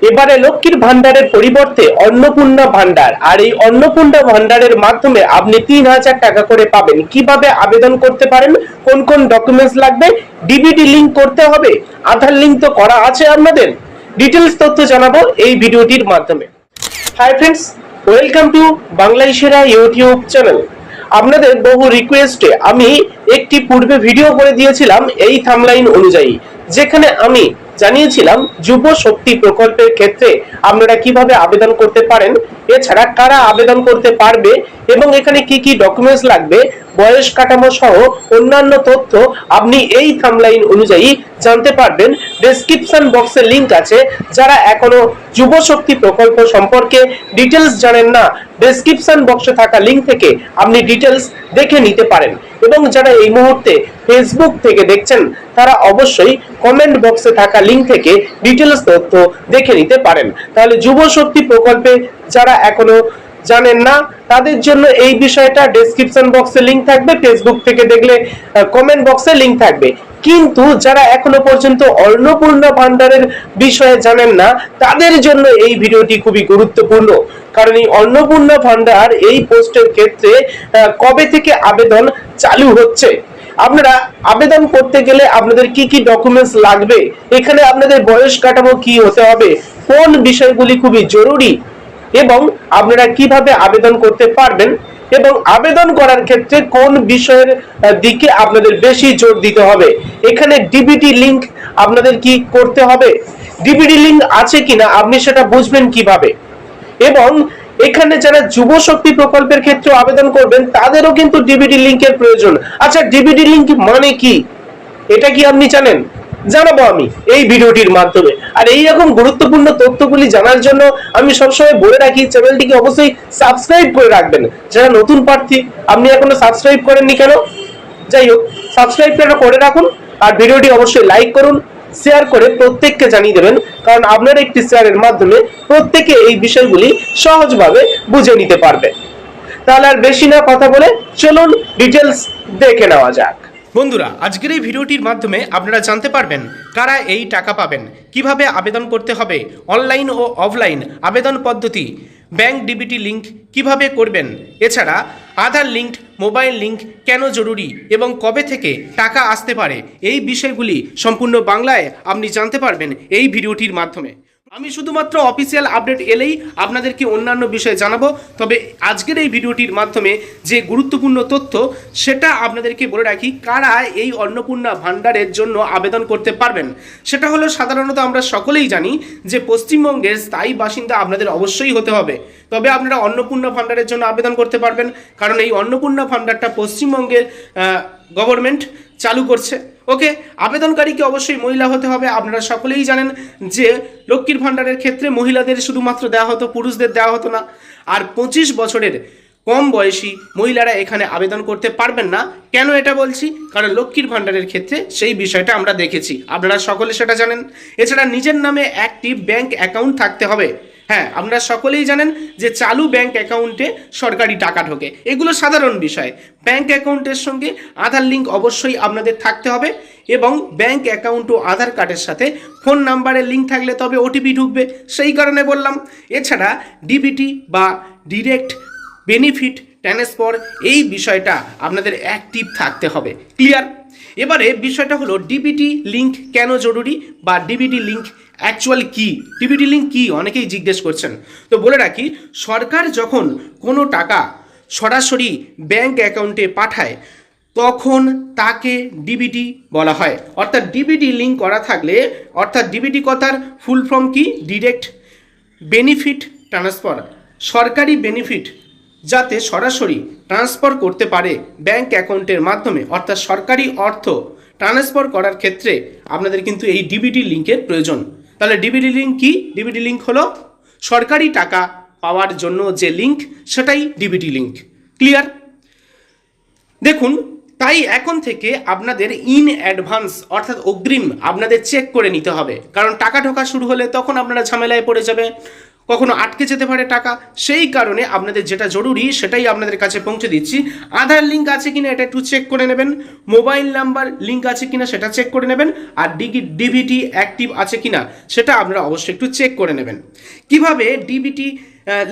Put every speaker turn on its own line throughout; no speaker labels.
এবারে লক্ষ্মীর ভান্ডারের পরিবর্তে অন্নপূর্ণা ভান্ডার, আর এই অন্নপূর্ণা ভান্ডারের মাধ্যমে আপনি ৩,০০০ টাকা করে পাবেন। কিভাবে আবেদন করতে পারেন, কোন কোন ডকুমেন্টস লাগবে, ডিবিটি লিংক করতে হবে, আধার লিংক তো করা আছে আপনাদের, ডিটেলস তথ্য জানাবো এই ভিডিওটির মাধ্যমে। Hi friends, welcome to Bangla সেরা ইউটিউব চ্যানেল। আপনাদের বহু রিকোয়েস্টে আমি একটি পূর্বে ভিডিও করে দিয়েছিলাম এই থাম্বলাইন অনুযায়ী, যেখানে আমি জানিয়েছিলাম যুব শক্তি প্রকল্পের ক্ষেত্রে আপনারা কিভাবে আবেদন করতে পারেন, এছাড়া কারা আবেদন করতে পারবে এবং এখানে কি কি ডকুমেন্টস লাগবে, বয়স কাঠামো সহ অন্যান্য তথ্য আপনি এই থাম্বলাইন অনুযায়ী জানতে পারবেন। ডেসক্রিপশন বক্সে লিংক আছে। যারা এখনো যুব শক্তি প্রকল্প সম্পর্কে ডিটেলস জানেন না, ডেসক্রিপশন বক্সে থাকা লিংক থেকে আপনি ডিটেলস দেখে নিতে পারেন। এবং যারা এই মুহূর্তে ফেসবুক থেকে দেখছেন, তারা অবশ্যই কমেন্ট বক্সে থাকা লিংক থেকে ডিটেলস তথ্য দেখে নিতে পারেন। তাহলে যুব শক্তি প্রকল্পে যারা এখনো জানেন না, তাদের জন্য এই বিষয়টা ডেসক্রিপশন বক্সে লিংক থাকবে, ফেসবুক থেকে দেখলে কমেন্ট বক্সে লিংক থাকবে। কিন্তু যারা এখনো পর্যন্ত অন্নপূর্ণা ভান্ডারের বিষয়ে জানেন না, তাদের জন্য এই ভিডিওটি খুবই গুরুত্বপূর্ণ। কারণ এই অন্নপূর্ণা ভান্ডার এই পোস্টের ক্ষেত্রে কবে থেকে আবেদন চালু হচ্ছে, আপনারা আবেদন করতে গেলে আপনাদের কি কি ডকুমেন্টস লাগবে, এখানে আপনাদের বয়স কাঠামো কি হতে হবে, কোন বিষয়গুলি খুবই জরুরি এবং আপনারা কিভাবে আবেদন করতে পারবেন, এবং আবেদন করার ক্ষেত্রে কোন বিষয়ের দিকে আপনাদের বেশি জোর দিতে হবে, এখানে ডিবিটি লিংক আপনাদের কি করতে হবে, ডিবিটি লিংক আছে কিনা আপনি সেটা বুঝবেন কিভাবে, এবং এখানে যারা যুব শক্তি প্রকল্পের ক্ষেত্রে আবেদন করবেন তাদেরও কিন্তু ডিবিটি লিংকের প্রয়োজন। আচ্ছা, ডিবিটি লিংক মানে কি, এটা কি আপনি জানেন? জানাবো আমি এই ভিডিওটির মাধ্যমে। আর এই রকম গুরুত্বপূর্ণ তথ্যগুলি জানার জন্য আমি সবসময় বলে রাখি, চ্যানেলটিকে অবশ্যই সাবস্ক্রাইব করে রাখবেন। যারা নতুন প্রার্থী, আপনি এখনো সাবস্ক্রাইব করেননি কেন? যাই হোক, সাবস্ক্রাইবটা করে রাখুন আর ভিডিওটি অবশ্যই লাইক করুন, শেয়ার করে প্রত্যেককে জানিয়ে দেবেন, কারণ আপনার একটি শেয়ারের মাধ্যমে প্রত্যেকে এই বিষয়গুলি সহজভাবে বুঝে নিতে পারবে। তাহলে আর বেশি না কথা বলে চলুন ডিটেলস দেখে নেওয়া যাক। বন্ধুরা, আজকের এই ভিডিওটির মাধ্যমে আপনারা জানতে পারবেন কারা এই টাকা পাবেন, কিভাবে আবেদন করতে হবে, অনলাইন ও অফলাইন আবেদন পদ্ধতি, ব্যাংক ডিবিটি লিংক কিভাবে করবেন, এছাড়া আধার লিঙ্ক, মোবাইল লিঙ্ক কেন জরুরি এবং কবে থেকে টাকা আসতে পারে, এই বিষয়গুলি সম্পূর্ণ বাংলায় আপনি জানতে পারবেন এই ভিডিওটির মাধ্যমে। আমি শুধুমাত্র অফিসিয়াল আপডেট এলেই আপনাদেরকে অন্যান্য বিষয় জানাবো, তবে আজকের এই ভিডিওটির মাধ্যমে যে গুরুত্বপূর্ণ তথ্য সেটা আপনাদেরকে বলে রাখি, কারা এই অন্নপূর্ণা ভান্ডারের জন্য আবেদন করতে পারবেন। সেটা হলো, সাধারণত আমরা সকলেই জানি যে পশ্চিমবঙ্গের স্থায়ী বাসিন্দা আপনাদের অবশ্যই হতে হবে, তবে আপনারা অন্নপূর্ণা ভান্ডারের জন্য আবেদন করতে পারবেন। কারণ এই অন্নপূর্ণা ভান্ডারটা পশ্চিমবঙ্গের গভর্নমেন্ট চালু করছে। ওকে, আবেদনকারীকে অবশ্যই মহিলা হতে হবে। আপনারা সকলেই জানেন যে লক্ষ্মীর ভান্ডারের ক্ষেত্রে মহিলাদের শুধুমাত্র দেওয়া হতো, পুরুষদের দেওয়া হতো না। আর 25 বছরের কম বয়সী মহিলারা এখানে আবেদন করতে পারবেন না। কেন এটা বলছি? কারণ লক্ষ্মীর ভান্ডারের ক্ষেত্রে সেই বিষয়টা আমরা দেখেছি, আপনারা সকলে সেটা জানেন। এছাড়া নিজের নামে একটি ব্যাংক অ্যাকাউন্ট থাকতে হবে। হ্যাঁ, আপনারা সকলেই জানেন যে চালু ব্যাংক অ্যাকাউন্টে সরকারি টাকা ঢোকে, এগুলো সাধারণ বিষয়। ব্যাংক অ্যাকাউন্টের সঙ্গে আধার লিঙ্ক অবশ্যই আপনাদের থাকতে হবে, এবং ব্যাংক অ্যাকাউন্ট ও আধার কার্ডের সাথে ফোন নাম্বারের লিঙ্ক থাকলে তবে ওটিপি ঢুকবে, সেই কারণে বললাম। এছাড়া ডিবিটি বা ডিরেক্ট বেনিফিট ট্রান্সফার, এই বিষয়টা আপনাদের অ্যাক্টিভ থাকতে হবে। ক্লিয়ার? এবারে বিষয়টা হলো ডিবিটি লিঙ্ক কেন জরুরি বা ডিবিটি লিঙ্ক অ্যাকচুয়াল কি, ডিবিটি লিঙ্ক কি, অনেকেই জিজ্ঞেস করছেন। তো বলে রাখি, সরকার যখন কোনো টাকা সরাসরি ব্যাংক অ্যাকাউন্টে পাঠায় তখন তাকে ডিবিটি বলা হয়। অর্থাৎ ডিবিটি লিঙ্ক করা থাকলে, অর্থাৎ ডিবিটি কথার ফুল ফর্ম কি? Direct benefit transfer. সরকারি বেনিফিট যাতে সরাসরি ট্রান্সফার করতে পারে ব্যাংক অ্যাকাউন্টের মাধ্যমে, অর্থাৎ সরকারি অর্থ ট্রান্সফার করার ক্ষেত্রে আপনাদের কিন্তু এই ডিবিটি লিঙ্কের প্রয়োজন। তাহলে ডিবিটি লিঙ্ক কি? ডিবিটি লিঙ্ক হলো সরকারি টাকা পাওয়ার জন্য যে লিঙ্ক, সেটাই ডিবিটি লিঙ্ক। ক্লিয়ার? দেখুন, তাই এখন থেকে আপনাদের ইন অ্যাডভান্স অর্থাৎ অগ্রিম আপনাদের চেক করে নিতে হবে, কারণ টাকা ঢোকা শুরু হলে তখন আপনারা ঝামেলায় পড়ে যাবে। কখনো আটকে যেতে পারে টাকা। সেই কারণে আপনাদের যেটা জরুরি সেটাই আপনাদের কাছে পৌঁছে দিচ্ছি। আধার লিঙ্ক আছে কিনা এটা একটু চেক করে নেবেন, মোবাইল নাম্বার লিঙ্ক আছে কিনা সেটা চেক করে নেবেন, আর ডিবিটি অ্যাক্টিভ আছে কিনা সেটা আপনারা অবশ্যই একটু চেক করে নেবেন। কিভাবে ডিবিটি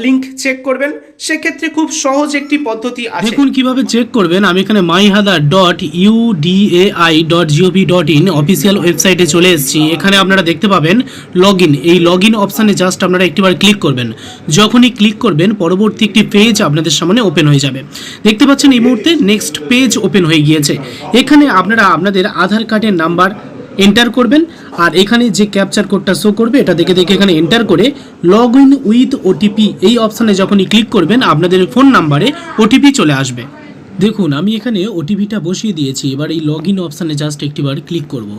লিঙ্ক চেক করবেন, সেক্ষেত্রে খুব সহজ একটি পদ্ধতি আছে।
দেখুন কিভাবে চেক করবেন। আমি এখানে myAadhar.udai.gov.in অফিসিয়াল ওয়েবসাইটে চলে এসেছি। এখানে আপনারা দেখতে পাবেন লগ ইন। এই লগ ইন অপশানে জাস্ট আপনারা একটিবার ক্লিক করবেন। যখনই ক্লিক করবেন পরবর্তী একটি পেজ আপনাদের সামনে ওপেন হয়ে যাবে। দেখতে পাচ্ছেন এই মুহূর্তে নেক্সট পেজ ওপেন হয়ে গিয়েছে। এখানে আপনারা আপনাদের আধার কার্ডের নাম্বার এন্টার করবেন, আর এখানে যে ক্যাপচার কোডটা শো করবে এটা দেখে এখানে এন্টার করে লগ ইন উইথ ওটিপি এই অপশানে যখনই ক্লিক করবেন আপনাদের ফোন নাম্বারে ওটিপি চলে আসবে। দেখুন আমি এখানে ওটিপিটা বসিয়ে দিয়েছি। এবার এই লগ ইন অপশানে জাস্ট একটিবার ক্লিক করব।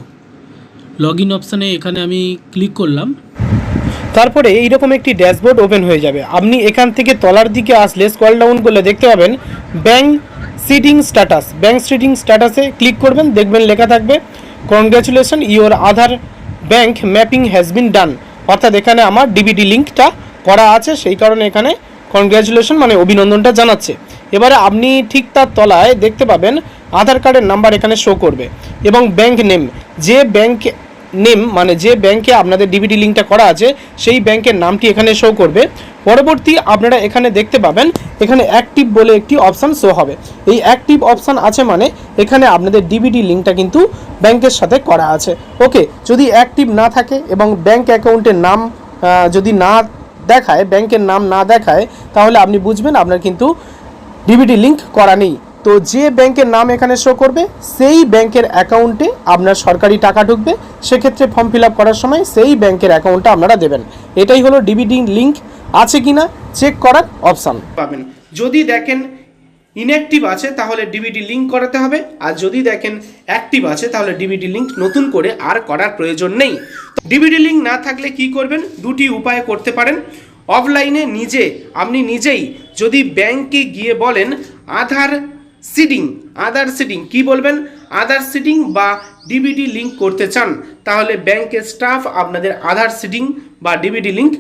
লগ ইন অপশানে এখানে আমি ক্লিক করলাম।
তারপরে এইরকম একটি ড্যাশবোর্ড ওপেন হয়ে যাবে। আপনি এখান থেকে তলার দিকে আসলে স্ক্রল ডাউন করলে দেখতে পাবেন bank seeding status. Bank seeding স্ট্যাটাসে ক্লিক করবেন, দেখবেন লেখা থাকবে congratulation your Aadhaar bank mapping has been done. অর্থাৎ এখানে আমার ডিবিটি লিঙ্কটা করা আছে, সেই কারণে এখানে কংগ্র্যাচুলেশন মানে অভিনন্দনটা জানাচ্ছে। এবারে আপনি ঠিক তার তলায় দেখতে পাবেন আধার কার্ডের নাম্বার এখানে শো করবে এবং ব্যাঙ্ক নেম। যে ব্যাঙ্ক নেম মানে যে ব্যাঙ্কে আপনাদের ডিবিটি লিঙ্কটা করা আছে সেই ব্যাঙ্কের নামটি এখানে শো করবে। পরবর্তী আপনারা এখানে দেখতে পাবেন এখানে অ্যাক্টিভ বলে একটি অপশান শো হবে। এই অ্যাক্টিভ অপশান আছে মানে এখানে আপনাদের ডিবিটি লিঙ্কটা কিন্তু ব্যাঙ্কের সাথে করা আছে। ওকে, যদি অ্যাক্টিভ না থাকে এবং ব্যাঙ্ক অ্যাকাউন্টের নাম যদি না দেখায়, ব্যাঙ্কের নাম না দেখায়, তাহলে আপনি বুঝবেন আপনার কিন্তু ডিবিটি লিঙ্ক করা নেই। তো যে ব্যাংকের নাম এখানে শো করবে সেই ব্যাংকের অ্যাকাউন্টে আপনার সরকারি টাকা ঢুকবে। সেক্ষেত্রে ফর্ম ফিল আপ করার সময় সেই ব্যাংকের অ্যাকাউন্টটা আপনারা দেবেন। এটাই হলো ডিবিটি লিঙ্ক আছে কিনা চেক করার অপশান পাবেন। যদি দেখেন ইনঅ্যাক্টিভ আছে তাহলে ডিবিটি লিঙ্ক করাতে হবে, আর যদি দেখেন অ্যাক্টিভ আছে তাহলে ডিবিটি লিঙ্ক নতুন করে আর করার প্রয়োজন নেই। ডিবিটি লিঙ্ক না থাকলে কি করবেন, দুটি উপায়ে করতে পারেন। অফলাইনে আপনি নিজেই যদি ব্যাংকে গিয়ে বলেন আধার সিডিং কি বলবেন, আধার সিডিং বা ডিবিটি লিঙ্ক করতে চান, তাহলে ব্যাংকের স্টাফ আপনাদের আধার সিডিং বা ডিবিটি লিঙ্ক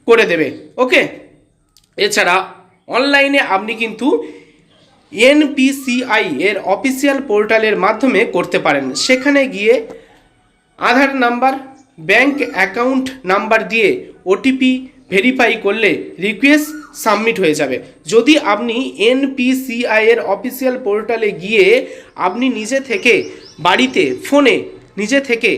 করে দেবে। ওকে, এছাড়া অনলাইনে আপনি কিন্তু এনপিসিআই এর অফিসিয়াল পোর্টালের মাধ্যমে করতে পারেন। সেখানে গিয়ে আধার নাম্বার, ব্যাংক অ্যাকাউন্ট নাম্বার দিয়ে ওটিপি ভেরিফাই করলে রিকোয়েস্ট সাবমিট হয়ে যাবে। যদি আপনি এনপিসিআই এর অফিসিয়াল পোর্টালে গিয়ে আপনি নিজে থেকে বাড়িতে ফোনে নিজে থেকে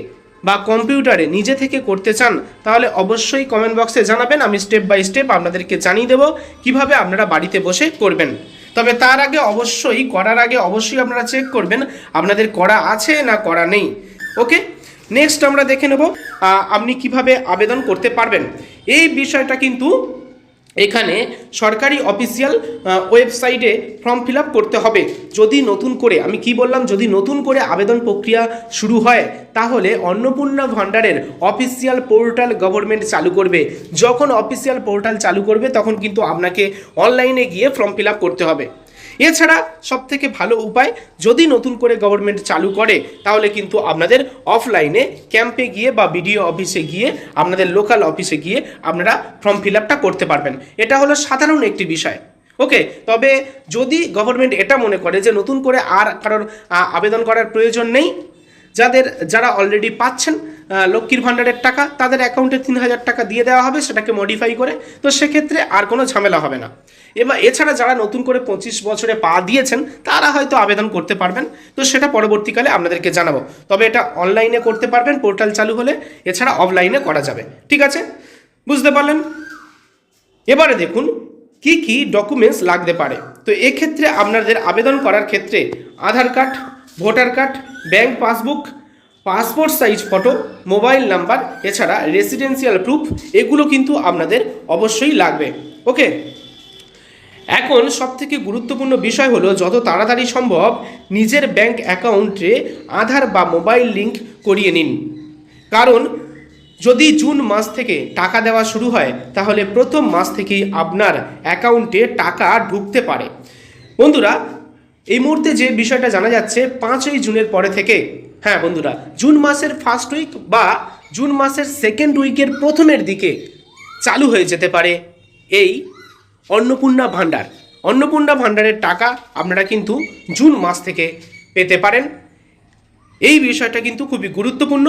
বা কম্পিউটারে নিজে থেকে করতে চান, তাহলে অবশ্যই কমেন্ট বক্সে জানাবেন। আমি স্টেপ বাই স্টেপ আপনাদেরকে জানিয়ে দেবো কিভাবে আপনারা বাড়িতে বসে করবেন। তবে তার আগে করার আগে অবশ্যই আপনারা চেক করবেন আপনাদের করা আছে না করা নেই। ওকে, নেক্সট আমরা দেখে নেব আপনি কিভাবে আবেদন করতে পারবেন। এই বিষয়টা কিন্তু এখানে সরকারি অফিসিয়াল ওয়েবসাইটে ফর্ম ফিল আপ করতে হবে। যদি নতুন করে যদি নতুন করে আবেদন প্রক্রিয়া শুরু হয়, তাহলে অন্নপূর্ণা ভান্ডারের অফিসিয়াল পোর্টাল গভর্নমেন্ট চালু করবে। যখন অফিসিয়াল পোর্টাল চালু করবে তখন কিন্তু আপনাকে অনলাইনে গিয়ে ফর্ম ফিল আপ করতে হবে। এছাড়া সবথেকে ভালো উপায়, যদি নতুন করে গভর্নমেন্ট চালু করে তাহলে কিন্তু আপনাদের অফলাইনে ক্যাম্পে গিয়ে বা বিডিও অফিসে গিয়ে, আপনাদের লোকাল অফিসে গিয়ে আপনারা ফর্ম ফিল আপটা করতে পারবেন। এটা হলো সাধারণ একটি বিষয়। ওকে, তবে যদি গভর্নমেন্ট এটা মনে করে যে নতুন করে আর কারোর আবেদন করার প্রয়োজন নেই, যারা অলরেডি পাচ্ছেন লক্ষ্মীর ভাণ্ডারের টাকা, তাদের অ্যাকাউন্টে 3000 টাকা দিয়ে দেওয়া হবে সেটাকে মডিফাই করে, তো সেক্ষেত্রে আর কোনো ঝামেলা হবে না। এছাড়া যারা নতুন করে 25 বছরে পা দিয়েছেন তারা হয়তো আবেদন করতে পারবেন, তো সেটা পরবর্তীকালে আপনাদেরকে জানাবো। তবে এটা অনলাইনে করতে পারবেন পোর্টাল চালু হলে, এছাড়া অফলাইনে করা যাবে। ঠিক আছে, বুঝতে পারলেন? এবারে দেখুন কি কি ডকুমেন্টস লাগতে পারে। তো এক্ষেত্রে আপনাদের আবেদন করার ক্ষেত্রে Aadhaar card, voter card, bank passbook, passport size photo, mobile number, এছাড়া রেসিডেন্সিয়াল প্রুফ, এগুলো কিন্তু আপনাদের অবশ্যই লাগবে। ওকে, এখন সবথেকে গুরুত্বপূর্ণ বিষয় হলো যত তাড়াতাড়ি সম্ভব নিজের ব্যাংক অ্যাকাউন্টে আধার বা মোবাইল লিঙ্ক করিয়ে নিন। কারণ যদি জুন মাস থেকে টাকা দেওয়া শুরু হয় তাহলে প্রথম মাস থেকেই আপনার অ্যাকাউন্টে টাকা ঢুকতে পারে। বন্ধুরা, এই মুহূর্তে যে বিষয়টা জানা যাচ্ছে 5ই জুনের পরে থেকে, হ্যাঁ বন্ধুরা, জুন মাসের ফার্স্ট উইক বা জুন মাসের সেকেন্ড উইকের প্রথমের দিকে চালু হয়ে যেতে পারে এই অন্নপূর্ণা ভাণ্ডার। অন্নপূর্ণা ভাণ্ডারের টাকা আপনারা কিন্তু জুন মাস থেকে পেতে পারেন। এই বিষয়টা কিন্তু খুবই গুরুত্বপূর্ণ।